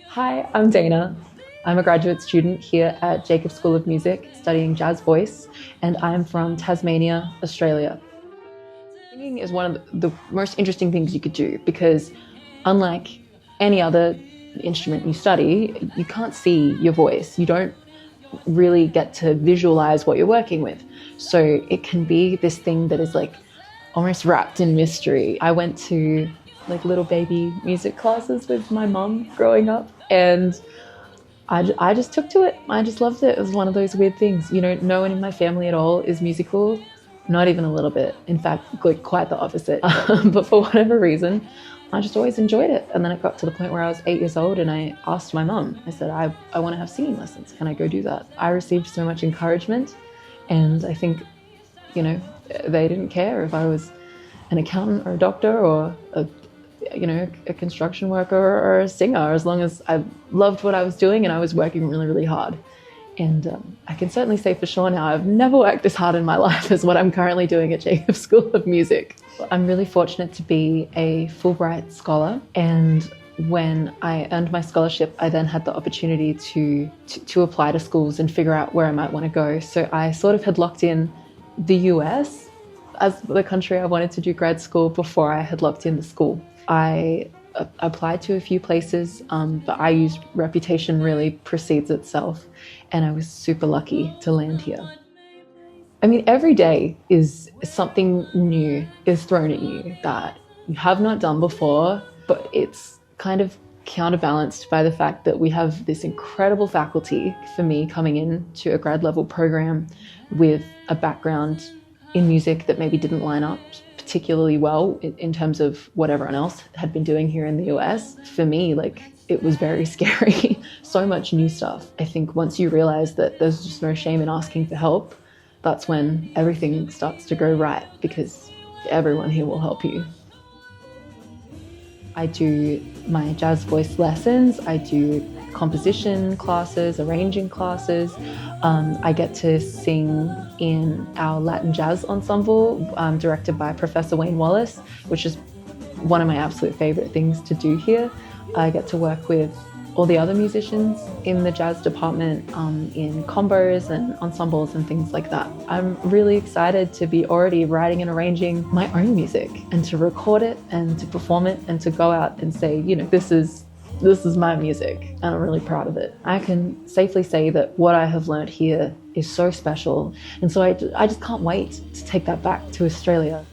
Hi, I'm Dana. I'm a graduate student here at Jacobs School of Music studying jazz voice, and I'm from Tasmania, Australia. Singing is one of the most interesting things you could do because unlike any other instrument you study, you can't see your voice. You don't really get to visualize what you're working with. So it can be this thing that is like almost wrapped in mystery. I went to like little baby music classes with my mum growing up, and I just took to it. I just loved it. It was one of those weird things. You know, no one in my family at all is musical, not even a little bit. In fact, like quite the opposite. But for whatever reason, I just always enjoyed it. And then it got to the point where I was 8 years old and I asked my mum, I said, I want to have singing lessons. Can I go do that? I received so much encouragement, and I think, you know, they didn't care if I was an accountant or a doctor or a construction worker or a singer, as long as I loved what I was doing and I was working really, really hard. And I can certainly say for sure now, I've never worked as hard in my life as what I'm currently doing at Jacobs School of Music. I'm really fortunate to be a Fulbright scholar, and when I earned my scholarship, I then had the opportunity to apply to schools and figure out where I might want to go. So I sort of had locked in the US as the country I wanted to do grad school before I had locked in the school. I applied to a few places, but IU's reputation really precedes itself, and I was super lucky to land here. I mean, every day is something new is thrown at you that you have not done before, but it's kind of counterbalanced by the fact that we have this incredible faculty. For me, coming into a grad level program with a background in music that maybe didn't line up particularly well in terms of what everyone else had been doing here in the US. For me, like, it was very scary. So much new stuff. I think once you realize that there's just no shame in asking for help, that's when everything starts to go right, because everyone here will help you. I do my jazz voice lessons, I do composition classes, arranging classes. I get to sing in our Latin jazz ensemble, directed by Professor Wayne Wallace, which is one of my absolute favorite things to do here. I get to work with all the other musicians in the jazz department, in combos and ensembles and things like that. I'm really excited to be already writing and arranging my own music and to record it and to perform it and to go out and say, you know, this is my music, and I'm really proud of it. I can safely say that what I have learned here is so special, and so I just can't wait to take that back to Australia.